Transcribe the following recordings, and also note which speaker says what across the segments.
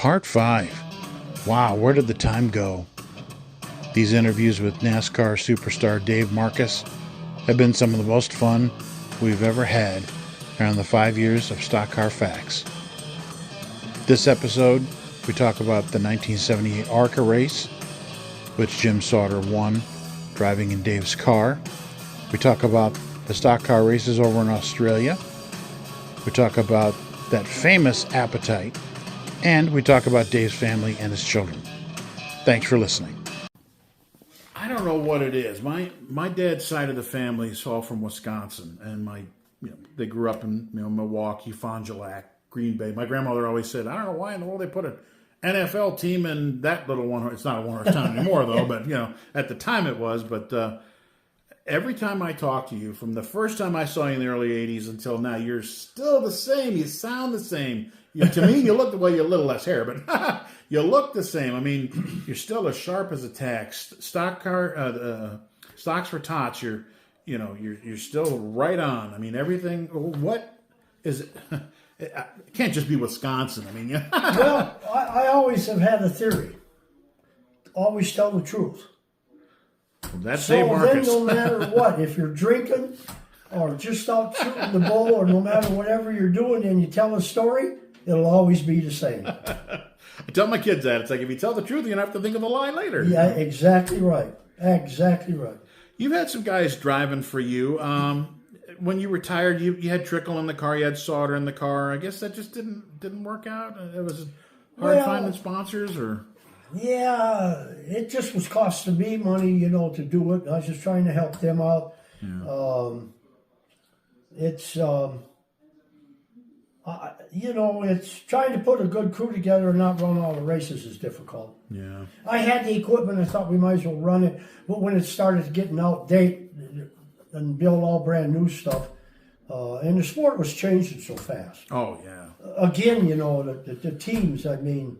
Speaker 1: Part 5. Wow, where did the time go? These interviews with NASCAR superstar Dave Marcis have been some of the most fun we've ever had around the 5 years of Stock Car Facts. This episode, we talk about the 1978 ARCA race, which Jim Sauter won driving in Dave's car. We talk about the stock car races over in Australia. We talk about that famous appetite. And we talk about Dave's family and his children. Thanks for listening. I don't know what it is. My dad's side of the family is all from Wisconsin, and they grew up in Milwaukee, Fond du Lac, Green Bay. My grandmother always said, I don't know why in the world they put an NFL team in that little one. It's not a one-horse town anymore, though. But at the time it was. But every time I talk to you, from the first time I saw you in the early '80s until now, you're still the same. You sound the same. To me, you look the way you're a little less hair, but you look the same. I mean, you're still as sharp as a tack. Stocks for tots. You're still right on. I mean, everything. What is it? It can't just be Wisconsin. I mean,
Speaker 2: Well, I always have had a theory. Always tell the truth.
Speaker 1: Well, that's
Speaker 2: so
Speaker 1: Dave Marcis.
Speaker 2: Then, no matter what, if you're drinking or just out shooting the bull, or no matter whatever you're doing, and you tell a story, it'll always be the same.
Speaker 1: I tell my kids that. It's like, if you tell the truth, you're going to have to think of a lie later.
Speaker 2: Yeah, exactly right. Exactly right.
Speaker 1: You've had some guys driving for you. When you retired, you had Trickle in the car, you had Sauter in the car. I guess that just didn't work out. It was hard finding sponsors, or? Yeah,
Speaker 2: it just was costing me money, to do it. I was just trying to help them out. Yeah. It's trying to put a good crew together and not run all the races is difficult.
Speaker 1: Yeah.
Speaker 2: I had the equipment. I thought we might as well run it. But when it started getting outdated and build all brand new stuff, and the sport was changing so fast.
Speaker 1: Oh, yeah.
Speaker 2: Again, the teams, I mean,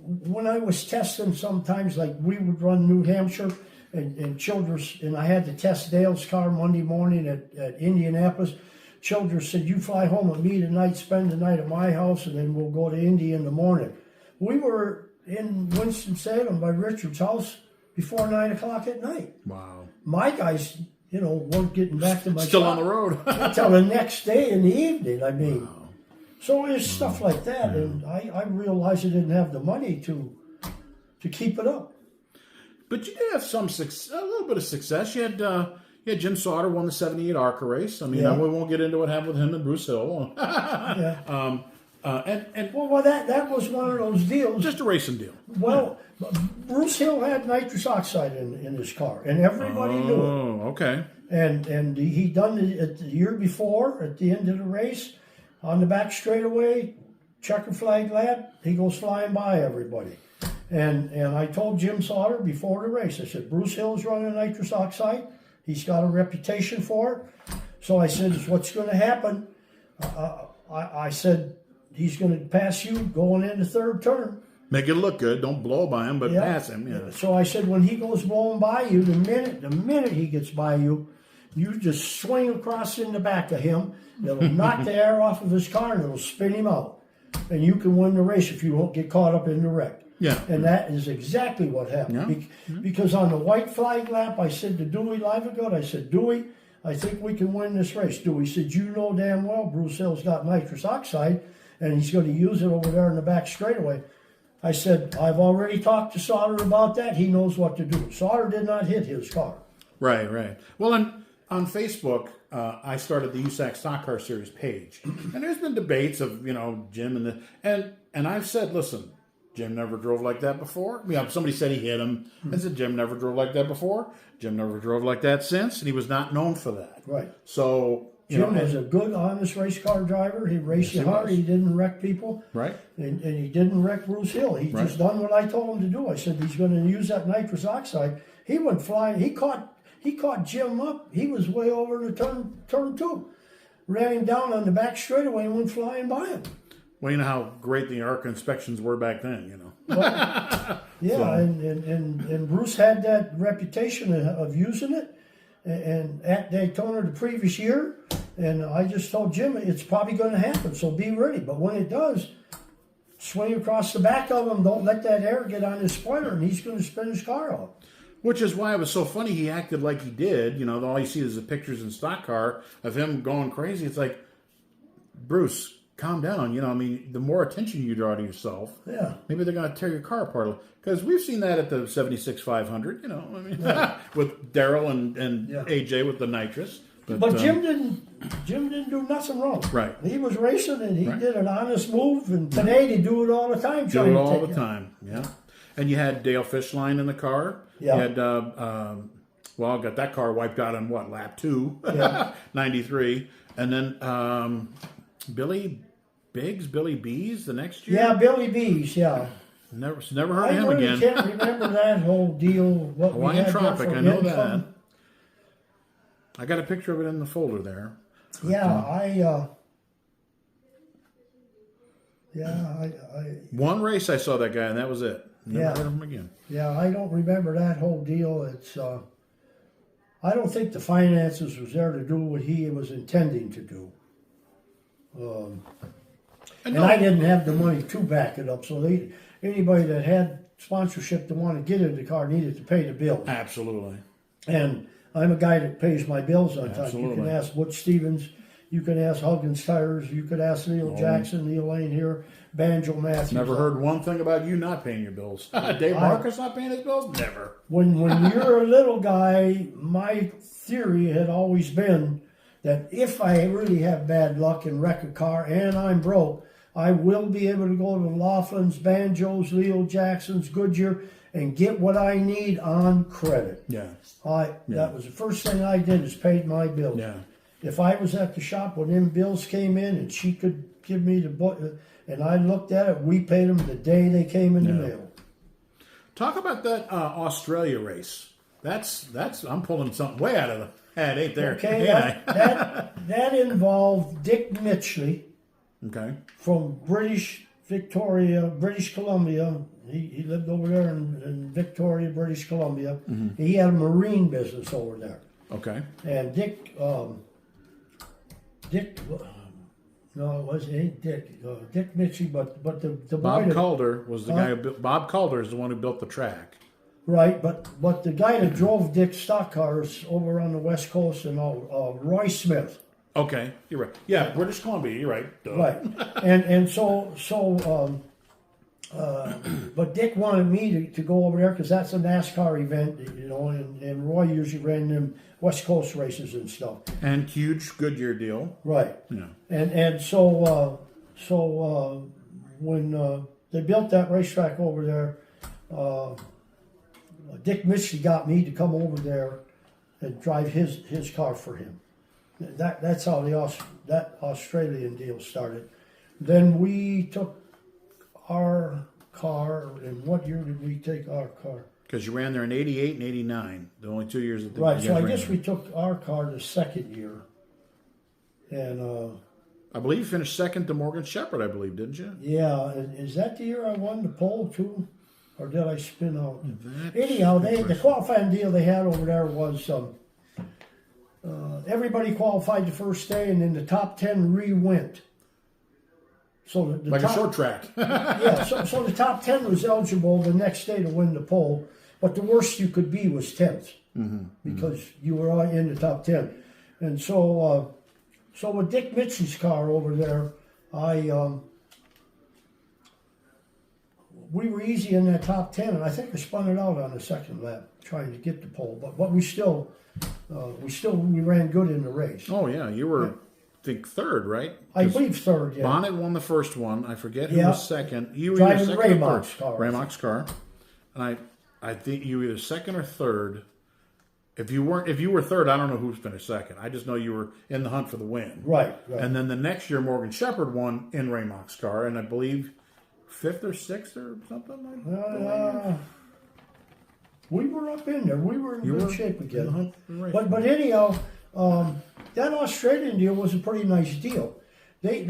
Speaker 2: when I was testing sometimes, like we would run New Hampshire and Childress, and I had to test Dale's car Monday morning at Indianapolis. Childress said, you fly home with me tonight, spend the night at my house, and then we'll go to Indy in the morning. We were in Winston-Salem by Richard's house before 9 o'clock at night.
Speaker 1: Wow.
Speaker 2: My guys, weren't getting back to my
Speaker 1: Still on the road.
Speaker 2: until the next day in the evening, I mean.
Speaker 1: Wow.
Speaker 2: So there's stuff like that, and I realized I didn't have the money to keep it up. But
Speaker 1: you did have a little bit of success. You had Jim Sauter won the '78 ARCA race. I mean, we won't get into what happened with him and Bruce Hill.
Speaker 2: Yeah.
Speaker 1: Well,
Speaker 2: that was one of those deals.
Speaker 1: Just a racing deal.
Speaker 2: Well, Bruce Hill had nitrous oxide in his car, and everybody knew it.
Speaker 1: Oh, okay.
Speaker 2: And he done it the year before at the end of the race on the back straightaway, checker flag lap. He goes flying by everybody. And I told Jim Sauter before the race, I said, Bruce Hill's running nitrous oxide. He's got a reputation for it. So I said, what's going to happen? I said, he's going to pass you going into third turn.
Speaker 1: Make it look good. Don't blow by him, but pass him. Yeah.
Speaker 2: So I said, when he goes blowing by you, the minute he gets by you, you just swing across in the back of him. It'll knock the air off of his car and it'll spin him out. And you can win the race if you won't get caught up in the wreck.
Speaker 1: Yeah.
Speaker 2: And that is exactly what happened. Yeah. Because on the white flag lap, I said to Dewey Livegood, I said, Dewey, I think we can win this race. Dewey said, you know damn well Bruce Hill's got nitrous oxide, and he's going to use it over there in the back straightaway. I said, I've already talked to Sauter about that. He knows what to do. Sauter did not hit his car.
Speaker 1: Right. Well, on Facebook, I started the USAC Stock Car Series page. And there's been debates of, Jim and I've said, listen, Jim never drove like that before. Somebody said he hit him. I said, Jim never drove like that before. Jim never drove like that since, and he was not known for that.
Speaker 2: Right.
Speaker 1: So
Speaker 2: Jim was a good, honest race car driver. He raced hard. He didn't wreck people.
Speaker 1: Right.
Speaker 2: And he didn't wreck Bruce Hill. He just done what I told him to do. I said he's going to use that nitrous oxide. He went flying. He caught Jim up. He was way over in the turn two. Ran him down on the back straightaway and went flying by him.
Speaker 1: Well, you know how great the ARCA inspections were back then,
Speaker 2: Well, yeah, so. and Bruce had that reputation of using it, and at Daytona the previous year, and I just told Jim it's probably going to happen, so be ready. But when it does, swing across the back of him. Don't let that air get on his spoiler, and he's going to spin his car out.
Speaker 1: Which is why it was so funny he acted like he did. You know, all you see is the pictures in stock car of him going crazy. It's like, Bruce, calm down. You know, I mean, the more attention you draw to yourself, maybe they're going to tear your car apart. Because we've seen that at the 76 500, you know, I mean, with Daryl and AJ with the nitrous.
Speaker 2: But Jim didn't do nothing wrong.
Speaker 1: Right.
Speaker 2: He was racing, and he did an honest move. And today they do it all the time.
Speaker 1: Do it all the time, yeah. And you had Dale Fishline in the car.
Speaker 2: Yeah.
Speaker 1: You had, got that car wiped out on what, lap 2, 93. And then Billy Bees the next year?
Speaker 2: Yeah, Billy Bees, yeah.
Speaker 1: Never heard of him
Speaker 2: really
Speaker 1: again.
Speaker 2: I can't remember that whole deal. What
Speaker 1: Hawaiian Tropic, I know that.
Speaker 2: From.
Speaker 1: I got a picture of it in the folder there.
Speaker 2: Yeah,
Speaker 1: one race I saw that guy, and that was it. Never heard of him again.
Speaker 2: Yeah, I don't remember that whole deal. It's I don't think the finances was there to do what he was intending to do. And I didn't have the money to back it up. So anybody that had sponsorship to want to get in the car needed to pay the bill.
Speaker 1: Absolutely.
Speaker 2: And I'm a guy that pays my bills on time.
Speaker 1: Absolutely.
Speaker 2: You can ask Butch Stevens. You can ask Huggins Tires. You could ask Neil Jackson, Neil Lane here, Banjo Matthews.
Speaker 1: Never heard one thing about you not paying your bills. Dave Marcus not paying his bills? Never.
Speaker 2: When you're a little guy, my theory had always been that if I really have bad luck and wreck a car and I'm broke, I will be able to go to Laughlin's, Banjos, Leo Jackson's, Goodyear, and get what I need on credit.
Speaker 1: Yeah.
Speaker 2: That was the first thing I did is paid my bills.
Speaker 1: Yeah.
Speaker 2: If I was at the shop when them bills came in and she could give me the book, and I looked at it, we paid them the day they came in the mail.
Speaker 1: Talk about that Australia race. That's I'm pulling something way out of the hat, ain't there?
Speaker 2: Okay, that involved Dick Mitchley.
Speaker 1: Okay.
Speaker 2: From British Columbia. He lived over there in Victoria, British Columbia. Mm-hmm. He had a marine business over there.
Speaker 1: Okay.
Speaker 2: And Dick, Dick Mitchell, but the
Speaker 1: Bob
Speaker 2: boy
Speaker 1: Calder was the guy who built, Bob Calder is the one who built the track.
Speaker 2: Right, but the guy that drove Dick's stock cars over on the West Coast and Roy Smith.
Speaker 1: Okay, you're right. Yeah, British Columbia, you're right. Duh.
Speaker 2: Right, and but Dick wanted me to go over there because that's a NASCAR event, you know, and Roy usually ran them West Coast races and stuff.
Speaker 1: And huge Goodyear deal.
Speaker 2: Right.
Speaker 1: Yeah.
Speaker 2: And so when they built that racetrack over there, Dick Mitchell got me to come over there and drive his car for him. That's how that Australian deal started. Then we took our car, and what year did we take our car?
Speaker 1: Because you ran there in 88 and 89, the only 2 years that
Speaker 2: Right, so I guess we took our car the second year. And
Speaker 1: I believe you finished second to Morgan Shepherd, I believe, didn't you?
Speaker 2: Yeah, is that the year I won the pole too? Or did I spin out? Anyhow, the qualifying deal they had over there was everybody qualified the first day, and then the top 10 re-went. So the
Speaker 1: like
Speaker 2: top,
Speaker 1: a short track.
Speaker 2: Yeah, so the top 10 was eligible the next day to win the pole, but the worst you could be was 10th because you were all in the top 10. And so with Dick Mitchell's car over there, we were easy in that top 10, and I think I spun it out on the second lap trying to get the pole, but we ran good in the race.
Speaker 1: Oh yeah, you were. Yeah. I think third, right?
Speaker 2: I believe third, yeah.
Speaker 1: Bonnet won the first one. I forget who was second. You were
Speaker 2: driving
Speaker 1: either second
Speaker 2: Ramox's car.
Speaker 1: Ramox's car. And I think you were either second or third. If you were third, I don't know who finished second. I just know you were in the hunt for the win.
Speaker 2: Right.
Speaker 1: And then the next year, Morgan Shepherd won in Ramox's car, and I believe fifth or sixth or something like that.
Speaker 2: We were up in there. We were in good shape again. But anyhow, that Australian deal was a pretty nice deal. They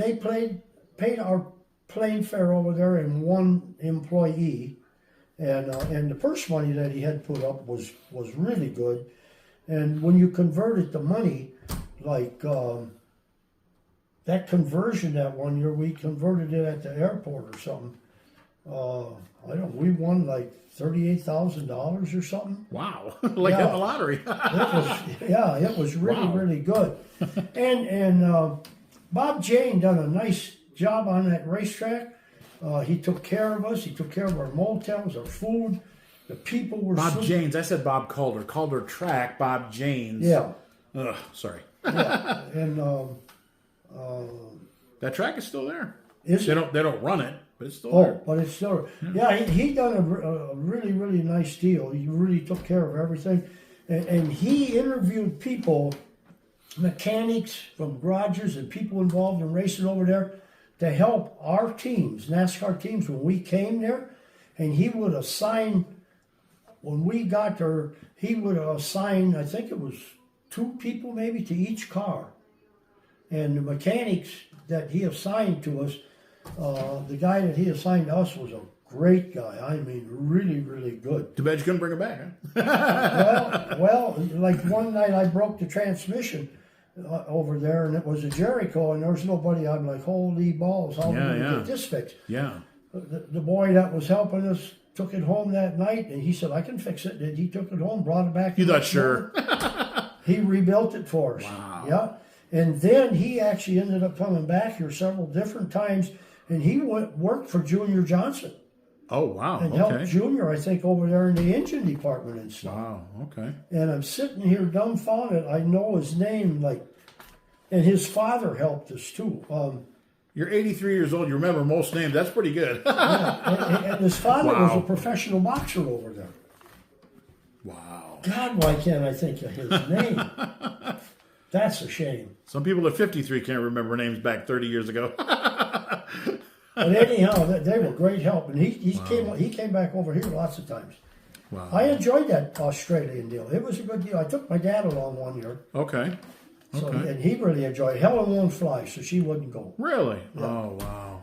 Speaker 2: paid our plane fare over there in one employee, and the purse money that he had put up was really good. And when you converted the money, like that conversion that one year, we converted it at the airport or something. I don't. We won like $38,000 or something.
Speaker 1: Wow, like
Speaker 2: Yeah.
Speaker 1: in the lottery.
Speaker 2: It was really
Speaker 1: Wow.
Speaker 2: really good. And Bob Jane done a nice job on that racetrack. He took care of us. He took care of our motels, our food. The people were
Speaker 1: Bob
Speaker 2: super-
Speaker 1: Janes. I said Bob Calder Track. Bob Janes.
Speaker 2: Yeah,
Speaker 1: Ugh, sorry.
Speaker 2: yeah. And
Speaker 1: That track is still there.
Speaker 2: is
Speaker 1: They don't run it, but it's still
Speaker 2: Oh,
Speaker 1: there.
Speaker 2: but it's still, yeah, he done a really, really nice deal. He really took care of everything. And he interviewed people, mechanics from garages and people involved in racing over there to help our teams, NASCAR teams, when we came there. And he would assign, when we got there, he would assign, I think it was 2 people maybe to each car. And the mechanics that he assigned to us, the guy that he assigned to us was a great guy. I mean, really, really good.
Speaker 1: Too bad you couldn't bring it back, huh?
Speaker 2: Well, like one night I broke the transmission over there, and it was a Jericho, and there was nobody. I'm like, holy balls, how am I going to get this fixed?
Speaker 1: Yeah.
Speaker 2: The boy that was helping us took it home that night, and he said, I can fix it. And he took it home, brought it back.
Speaker 1: You thought sure.
Speaker 2: He rebuilt it for us.
Speaker 1: Wow.
Speaker 2: Yeah. And then he actually ended up coming back here several different times, and he worked for Junior Johnson
Speaker 1: Oh, wow.
Speaker 2: and helped
Speaker 1: Okay.
Speaker 2: Junior, I think, over there in the engine department and stuff.
Speaker 1: Wow. Okay.
Speaker 2: And I'm sitting here dumbfounded. I know his name, like, and his father helped us too.
Speaker 1: You're 83 years old. You remember most names. That's pretty good.
Speaker 2: And his father was
Speaker 1: Wow.
Speaker 2: a professional boxer over there.
Speaker 1: Wow.
Speaker 2: God, why can't I think of his name? That's a shame.
Speaker 1: Some people at 53 can't remember names back 30 years ago.
Speaker 2: But anyhow, they were great help, and he came back over here lots of times.
Speaker 1: Wow.
Speaker 2: I enjoyed that Australian deal. It was a good deal. I took my dad along one year,
Speaker 1: Okay.
Speaker 2: so
Speaker 1: Okay.
Speaker 2: and he really enjoyed it. Helen won't fly, so she wouldn't go.
Speaker 1: Really? Oh, wow.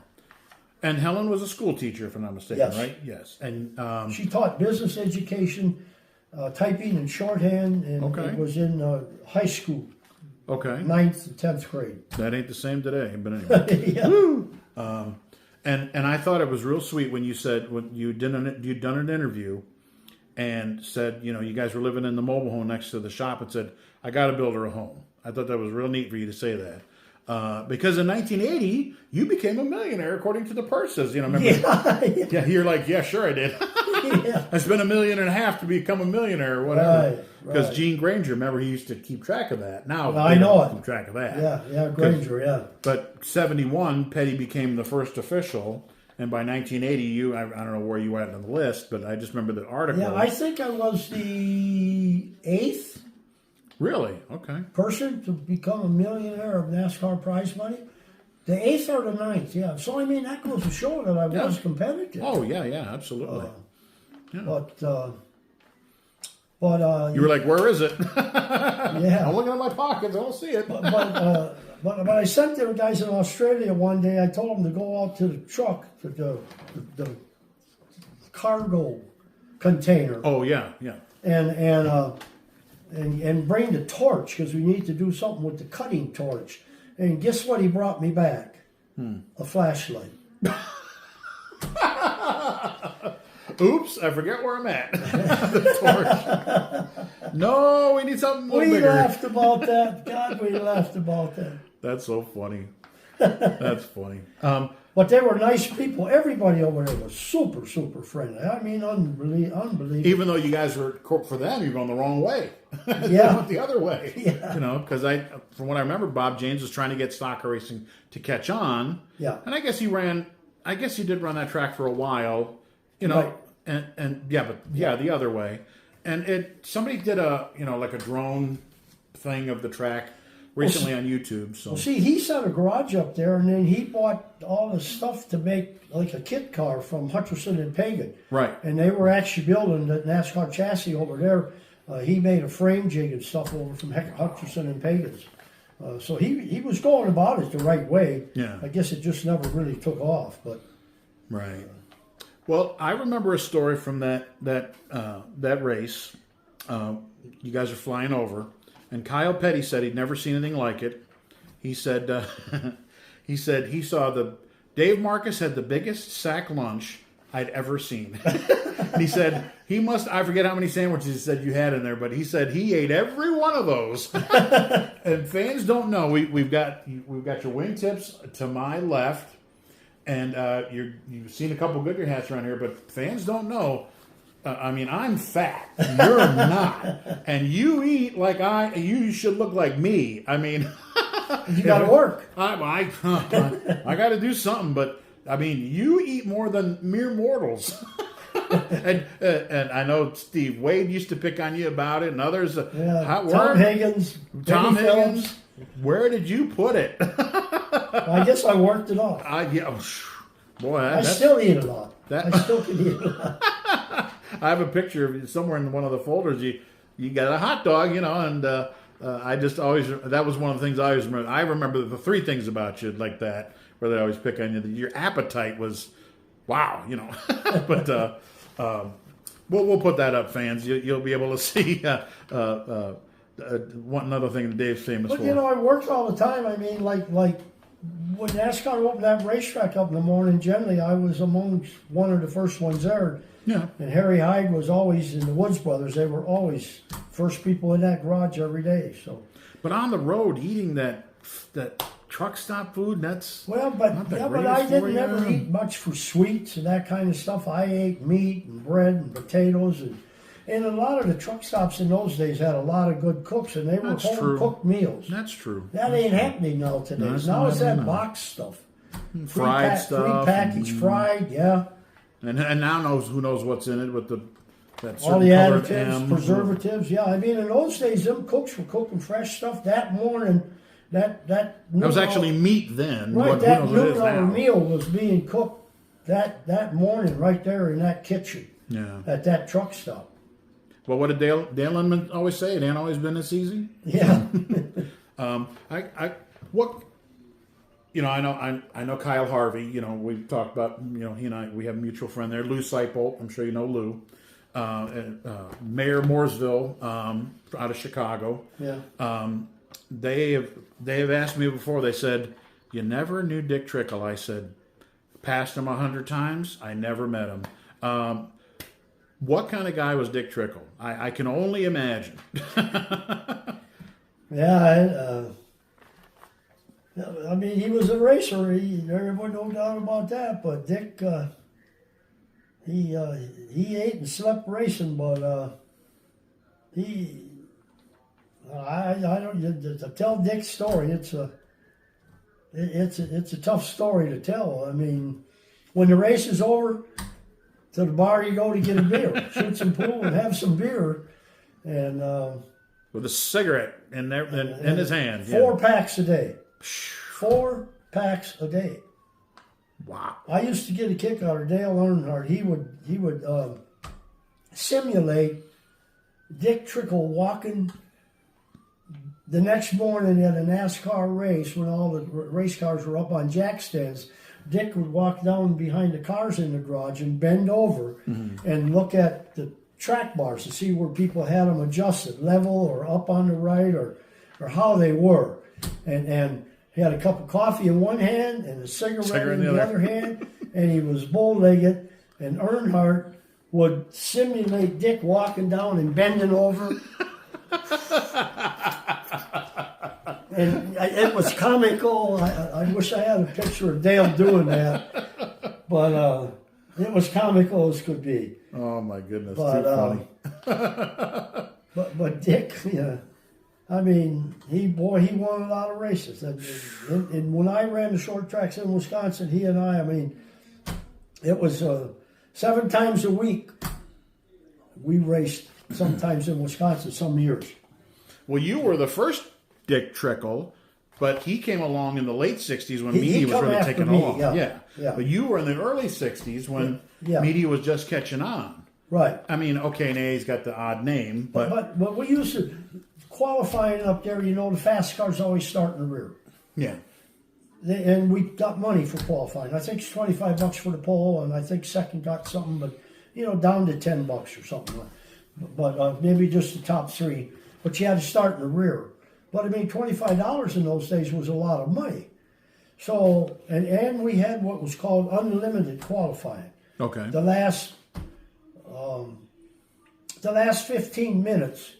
Speaker 1: And Helen was a school teacher, if I'm not mistaken,
Speaker 2: Yes.
Speaker 1: right? Yes. And
Speaker 2: She taught business education, typing and shorthand, and
Speaker 1: Okay.
Speaker 2: it was in high school,
Speaker 1: okay,
Speaker 2: 9th and 10th grade.
Speaker 1: that ain't the same today. But anyway.
Speaker 2: Yeah.
Speaker 1: And I thought it was real sweet when you said when you'd done an interview and said, you know, you guys were living in the mobile home next to the shop and said, I got to build her a home. I thought that was real neat for you to say that. Because in 1980, you became a millionaire, according to the purses. You know, remember? Yeah, you're like, yeah, sure I did.
Speaker 2: Yeah.
Speaker 1: I spent $1.5 million to become a millionaire or whatever.
Speaker 2: Right,
Speaker 1: Because
Speaker 2: right.
Speaker 1: Gene Granger, remember, he used to keep track of that. Now,
Speaker 2: I
Speaker 1: they
Speaker 2: know
Speaker 1: don't
Speaker 2: it.
Speaker 1: keep track of that.
Speaker 2: Yeah, Granger, yeah.
Speaker 1: But 71, Petty became the first official. And by 1980, I don't know where you were at on the list, but I just remember the article.
Speaker 2: Yeah, I think I was the 8th
Speaker 1: Really? Okay.
Speaker 2: person to become a millionaire of NASCAR prize money. The 8th or the 9th, yeah. So, I mean, that goes to show that I was
Speaker 1: Yeah.
Speaker 2: competitive.
Speaker 1: Oh, yeah, absolutely.
Speaker 2: But
Speaker 1: You were like, where is it?
Speaker 2: yeah.
Speaker 1: I'm looking at my pockets. I don't see it.
Speaker 2: But I sent the guys in Australia one day. I told them to go out to the truck, to the cargo container,
Speaker 1: Oh, yeah.
Speaker 2: and bring the torch because we need to do something with the cutting torch. And guess what? He brought me back a flashlight.
Speaker 1: Oops, I forget where I'm at. The torch. No, we need something a little
Speaker 2: We
Speaker 1: bigger.
Speaker 2: laughed about that. God, we laughed about that.
Speaker 1: That's so funny. That's funny.
Speaker 2: But they were nice people. Everybody over there was super, super friendly. I mean, unbelievable.
Speaker 1: Even though you guys were, for them, you're going the wrong way. They
Speaker 2: Yeah.
Speaker 1: went the other way.
Speaker 2: Yeah.
Speaker 1: You know, because from what I remember, Bob James was trying to get soccer racing to catch on.
Speaker 2: Yeah.
Speaker 1: And I guess he did run that track for a while, you know,
Speaker 2: Right.
Speaker 1: and the other way. And somebody did like a drone thing of the track recently on YouTube. So
Speaker 2: See, he set a garage up there, and then he bought all the stuff to make like a kit car from Hutcherson and Pagan.
Speaker 1: Right.
Speaker 2: And they were actually building the NASCAR chassis over there. He made a frame jig and stuff over from Hutcherson and Pagan's. So he was going about it the right way.
Speaker 1: Yeah.
Speaker 2: I guess it just never really took off. But
Speaker 1: Right. Well, I remember a story from that race. You guys are flying over, and Kyle Petty said he'd never seen anything like it. He said he saw Dave Marcus had the biggest sack lunch I'd ever seen. And he said I forget how many sandwiches he said you had in there, but he said he ate every one of those. And fans don't know, we've got your wingtips to my left, and you've seen a couple Goodyear hats around here, but fans don't know. I mean, I'm fat. You're not, and you eat like you should look like me. I mean,
Speaker 2: you got to work.
Speaker 1: I got to do something, but I mean, you eat more than mere mortals. and I know Steve Wade used to pick on you about it, and others.
Speaker 2: Tom Higgins.
Speaker 1: Where did you put it?
Speaker 2: I guess I worked it off.
Speaker 1: Boy,
Speaker 2: I still eat a lot. I still can eat a lot.
Speaker 1: I have a picture of you somewhere in one of the folders. You got a hot dog, and I just always, that was one of the things I always remember. I remember the three things about you like that, where they always pick on you. Your appetite was, wow, But we'll put that up, fans. You'll be able to see one another thing that Dave's famous for.
Speaker 2: But I worked all the time. I mean, like when NASCAR opened that racetrack up in the morning, generally I was among one of the first ones there.
Speaker 1: Yeah.
Speaker 2: And Harry Hyde was always in the Woods Brothers. They were always first people in that garage every day. So.
Speaker 1: But on the road, eating that truck stop food, that's
Speaker 2: but I didn't ever eat much for sweets and that kind of stuff. I ate meat and bread and potatoes and a lot of the truck stops in those days had a lot of good cooks, and they were home-cooked meals.
Speaker 1: That's true.
Speaker 2: That ain't happening now today. Now it's that box stuff.
Speaker 1: Fried stuff.
Speaker 2: Prepackaged fried, yeah.
Speaker 1: And now who knows what's in it with that
Speaker 2: all the additives,
Speaker 1: M.
Speaker 2: preservatives, yeah. I mean, in those days, them cooks were cooking fresh stuff that morning. That
Speaker 1: was actually meat then.
Speaker 2: Right, that noon-hour meal was being cooked that morning right there in that kitchen.
Speaker 1: Yeah. At
Speaker 2: that truck stop.
Speaker 1: Well, what did Dale Inman always say? It ain't always been this easy.
Speaker 2: Yeah.
Speaker 1: I know Kyle Harvey. We've talked about. He and I, we have a mutual friend there, Lou Seipold. I'm sure you know Lou. Mayor Mooresville out of Chicago.
Speaker 2: Yeah.
Speaker 1: They have asked me before. They said, "You never knew Dick Trickle." I said, "Passed him 100 times. I never met him." What kind of guy was Dick Trickle? I can only imagine.
Speaker 2: Yeah, I mean, he was a racer. There was no doubt about that. But Dick, he ate and slept racing. But I don't to tell Dick's story. It's a tough story to tell. I mean, when the race is over, to the bar you go to get a beer, shoot some pool and have some beer, and
Speaker 1: with a cigarette in his hand.
Speaker 2: 4 packs a day. 4 packs a day.
Speaker 1: Wow.
Speaker 2: I used to get a kick out of Dale Earnhardt. He would simulate Dick Trickle walking the next morning at a NASCAR race when all the race cars were up on jack stands. Dick would walk down behind the cars in the garage and bend over and look at the track bars to see where people had them adjusted, level or up on the right or how they were. And he had a cup of coffee in one hand and a cigarette in the other hand, and he was bow-legged, and Earnhardt would simulate Dick walking down and bending over. And it was comical. I wish I had a picture of Dale doing that, but it was comical as could be.
Speaker 1: Oh my goodness, too funny.
Speaker 2: but Dick, I mean, he won a lot of races. And when I ran the short tracks in Wisconsin, he and I mean, it was 7 times a week. We raced sometimes in Wisconsin some years.
Speaker 1: Well, you were the first Dick Trickle, but he came along in the late 60s when media was really taking along. Yeah. But you were in the early 60s when media was just catching on.
Speaker 2: Right.
Speaker 1: I mean, okay, he's got the odd name, but
Speaker 2: we used to, qualifying up there, the fast cars always start in the rear.
Speaker 1: Yeah.
Speaker 2: And we got money for qualifying. I think it's $25 for the pole, and I think second got something, but, down to $10 or something. But maybe just the top 3. But you had to start in the rear. But I mean, $25 in those days was a lot of money. So, and we had what was called unlimited qualifying.
Speaker 1: Okay.
Speaker 2: The last 15 minutes,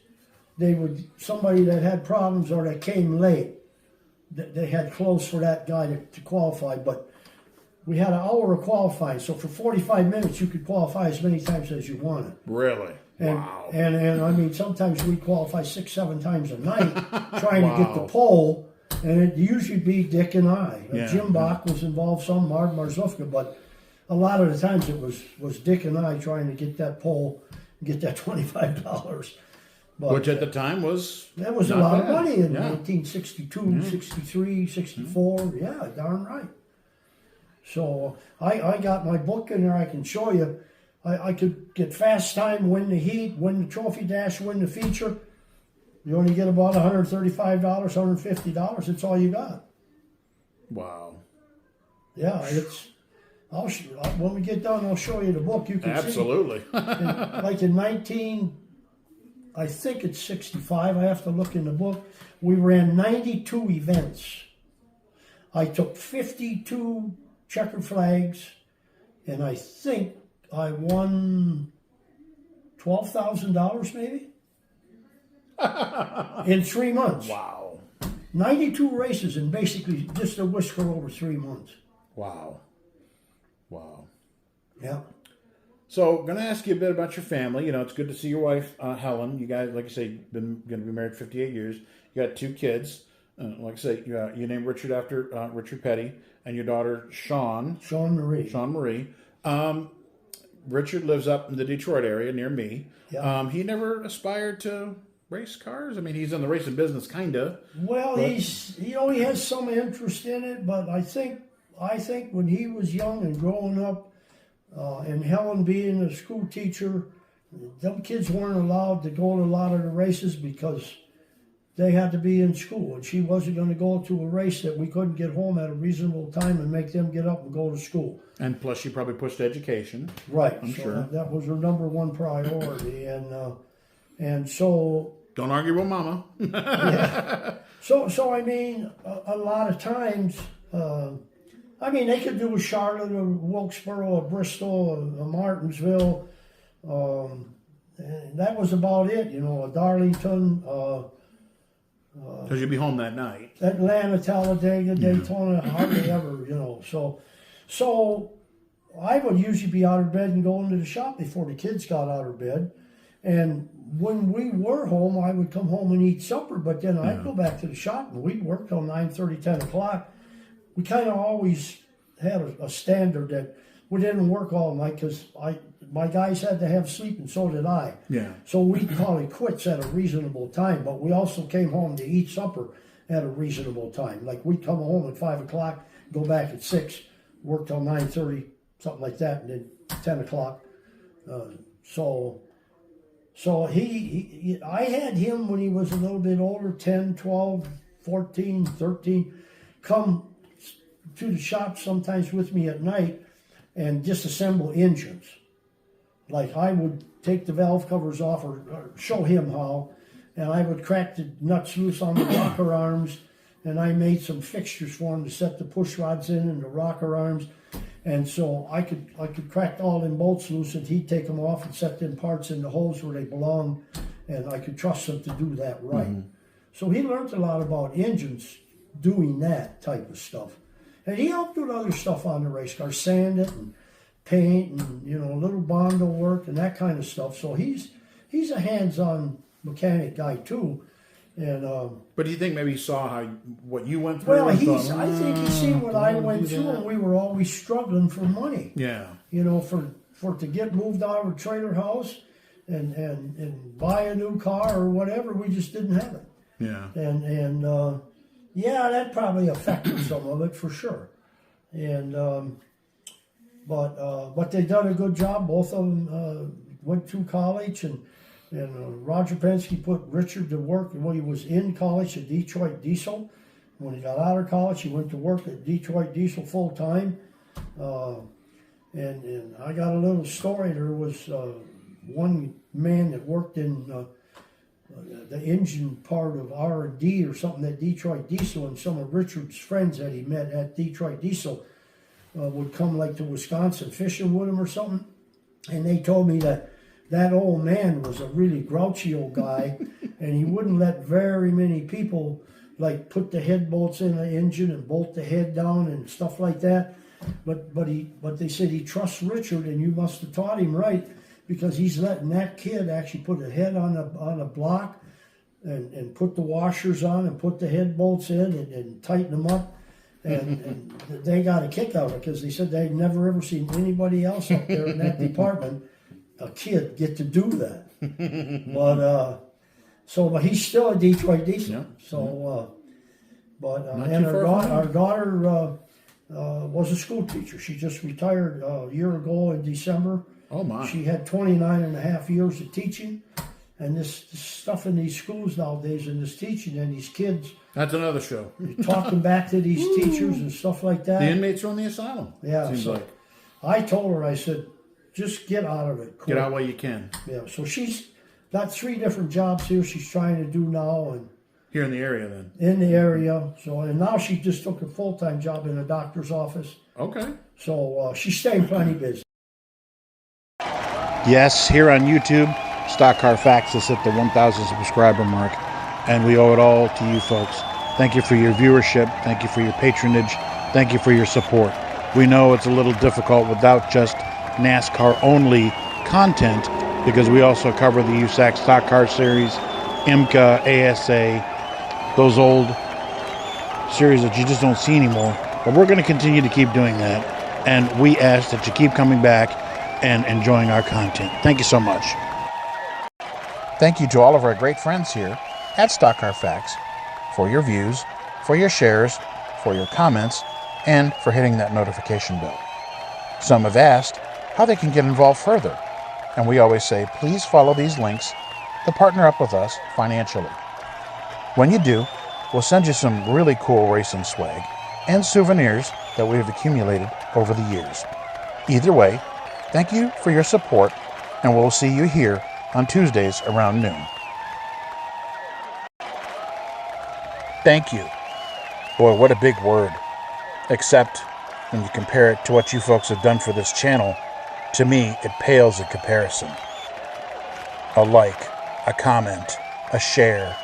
Speaker 2: somebody that had problems or that came late, they had closed for that guy to qualify, but we had an hour of qualifying, so for 45 minutes you could qualify as many times as you wanted.
Speaker 1: Really?
Speaker 2: And,
Speaker 1: Wow.
Speaker 2: and I mean, sometimes we qualify 6-7 times a night trying to get the pole, and it usually be Dick and I. Jim Bach was involved some, Mark Marzufka, but a lot of the times it was Dick and I trying to get that pole, get that $25. But,
Speaker 1: which at the time was
Speaker 2: that was a lot of money in
Speaker 1: Yeah.
Speaker 2: 1962, 63, 64. Yeah, darn right. So I got my book in there. I can show you. I could get fast time, win the heat, win the trophy dash, win the feature. You only get about $135, $150. That's all you got.
Speaker 1: Wow.
Speaker 2: Yeah, when we get done, I'll show you the book. You can
Speaker 1: Absolutely.
Speaker 2: see. Like in I think it's 65. I have to look in the book. We ran 92 events. I took 52 checker flags, and I think I won $12,000 maybe in 3 months.
Speaker 1: Wow.
Speaker 2: 92 races in basically just a whisker over 3 months.
Speaker 1: Wow. Wow.
Speaker 2: Yeah.
Speaker 1: So, going to ask you a bit about your family. You know, it's good to see your wife, Helen. You guys, like I say, been going to be married 58 years. You got 2 kids. Like I say, you named Richard after Richard Petty, and your daughter Sean Marie. Richard lives up in the Detroit area near me.
Speaker 2: Yeah.
Speaker 1: He never aspired to race cars. I mean, he's in the racing business, kind of.
Speaker 2: Well, he only has some interest in it, but I think when he was young and growing up, and Helen being a school teacher, them kids weren't allowed to go to a lot of the races because they had to be in school, and she wasn't going to go to a race that we couldn't get home at a reasonable time and make them get up and go to school.
Speaker 1: And plus, she probably pushed education.
Speaker 2: Right.
Speaker 1: I'm
Speaker 2: so
Speaker 1: sure.
Speaker 2: That was her number one priority, and so.
Speaker 1: Don't argue with Mama.
Speaker 2: Yeah. So I mean, a lot of times, I mean, they could do a Charlotte, a Wilkesboro, a Bristol, a Martinsville. And that was about it, you know, a Darlington,
Speaker 1: Because you'd be home that night.
Speaker 2: Atlanta, Talladega, Daytona, hardly ever, you know. So I would usually be out of bed and go into the shop before the kids got out of bed. And when we were home, I would come home and eat supper, but then I'd go back to the shop and we'd work till 9:30, 10 o'clock. We kind of always had a standard that we didn't work all night because my guys had to have sleep and so did I.
Speaker 1: Yeah.
Speaker 2: So we'd call it quits at a reasonable time, but we also came home to eat supper at a reasonable time. Like we'd come home at 5 o'clock, go back at 6, work till 9:30, something like that, and then 10 o'clock. So I had him when he was a little bit older, 10, 12, 14, 13, come to the shop sometimes with me at night and disassemble engines. Like I would take the valve covers off or show him how, and I would crack the nuts loose on the rocker arms, and I made some fixtures for him to set the push rods in and the rocker arms. And so I could crack all them bolts loose, and he'd take them off and set them parts in the holes where they belong, and I could trust him to do that right. Mm-hmm. So he learned a lot about engines doing that type of stuff. And he helped with other stuff on the race car, sand it and paint and, you know, little Bondo work and that kind of stuff. So he's a hands-on mechanic guy too. And
Speaker 1: but do you think maybe he saw what you went through?
Speaker 2: Well, I think he's seen what I went through, and we were always struggling for money.
Speaker 1: Yeah.
Speaker 2: You know, for to get moved out of a trailer house and buy a new car or whatever, we just didn't have it.
Speaker 1: Yeah.
Speaker 2: And yeah, that probably affected some of it for sure. And but they done a good job. Both of them went to college, and Roger Penske put Richard to work when he was in college at Detroit Diesel. When he got out of college, he went to work at Detroit Diesel full time. And I got a little story. There was one man that worked in the engine part of R&D or something at Detroit Diesel, and some of Richard's friends that he met at Detroit Diesel would come like to Wisconsin fishing with him or something, and they told me that old man was a really grouchy old guy, and he wouldn't let very many people like put the head bolts in the engine and bolt the head down and stuff like that. But they said he trusts Richard, and you must have taught him right, because he's letting that kid actually put a head on a block and put the washers on and put the head bolts in and tighten them up. And they got a kick out of it, because they said they'd never ever seen anybody else up there in that department, a kid, get to do that. But he's still a Detroit diesel.
Speaker 1: Yeah.
Speaker 2: So, and our daughter was a school teacher. She just retired a year ago in December.
Speaker 1: Oh my!
Speaker 2: She had 29 and a half years of teaching, and this stuff in these schools nowadays, and this teaching and these kids.
Speaker 1: That's another show.
Speaker 2: Talking back to these teachers and stuff like that.
Speaker 1: The inmates are on the asylum.
Speaker 2: Yeah,
Speaker 1: seems like.
Speaker 2: I told her, I said, just get out of it.
Speaker 1: Get out while you can.
Speaker 2: Yeah, so she's got 3 different jobs here she's trying to do now, and
Speaker 1: here in the area then.
Speaker 2: In the area, so and now she just took a full-time job in a doctor's office.
Speaker 1: Okay.
Speaker 2: So she's staying plenty busy.
Speaker 1: Yes, here on YouTube, Stock Car Facts is at the 1,000 subscriber mark, and we owe it all to you folks. Thank you for your viewership. Thank you for your patronage. Thank you for your support. We know it's a little difficult without just NASCAR-only content, because we also cover the USAC Stock Car Series, IMCA, ASA, those old series that you just don't see anymore. But we're going to continue to keep doing that, and we ask that you keep coming back and enjoying our content. Thank you so much. Thank you to all of our great friends here at Stock Car Facts for your views, for your shares, for your comments, and for hitting that notification bell. Some have asked how they can get involved further, and we always say, please follow these links to partner up with us financially. When you do, we'll send you some really cool racing swag and souvenirs that we have accumulated over the years. Either way, thank you for your support, and we'll see you here on Tuesdays around noon. Thank you. Boy, what a big word. Except when you compare it to what you folks have done for this channel, to me, it pales in comparison. A like, a comment, a share,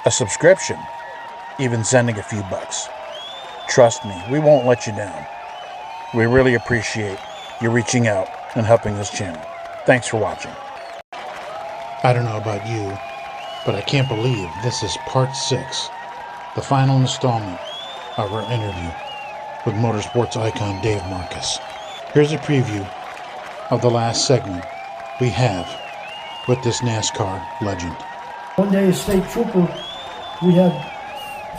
Speaker 1: a subscription, even sending a few bucks. Trust me, we won't let you down. We really appreciate you reaching out and helping this channel. Thanks for watching. I don't know about you, but I can't believe this is part 6, the final installment of our interview with motorsports icon Dave Marcis. Here's a preview of the last segment we have with this NASCAR legend.
Speaker 2: One day, a state trooper, we had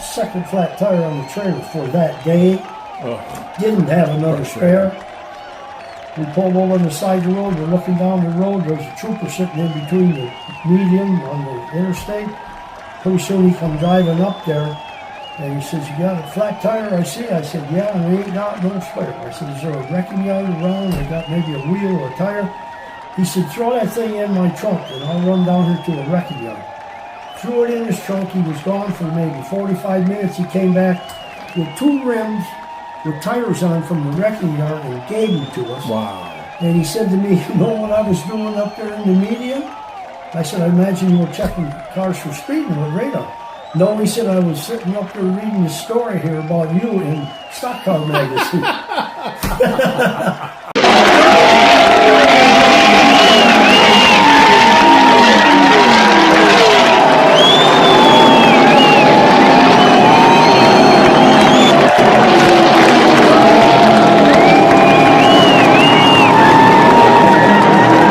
Speaker 2: second flat tire on the trailer for that day. Didn't have another spare. We pulled over on the side of the road. We're looking down the road. There's a trooper sitting in between the median on the interstate. Pretty soon he come driving up there, and he says, "You got a flat tire?" I see. I said, "Yeah, and we ain't got no spare." I said, "Is there a wrecking yard around? I got maybe a wheel or a tire?" He said, "Throw that thing in my trunk, and I'll run down here to a wrecking yard." Threw it in his trunk. He was gone for maybe 45 minutes. He came back with 2 rims with tires on from the wrecking yard and gave them to us.
Speaker 1: Wow.
Speaker 2: And he said to me, "You know what I was doing up there in the median?" I said, "I imagine you were checking cars for speeding with radar." "No," he said, "I was sitting up there reading the story here about you in Stock Car magazine."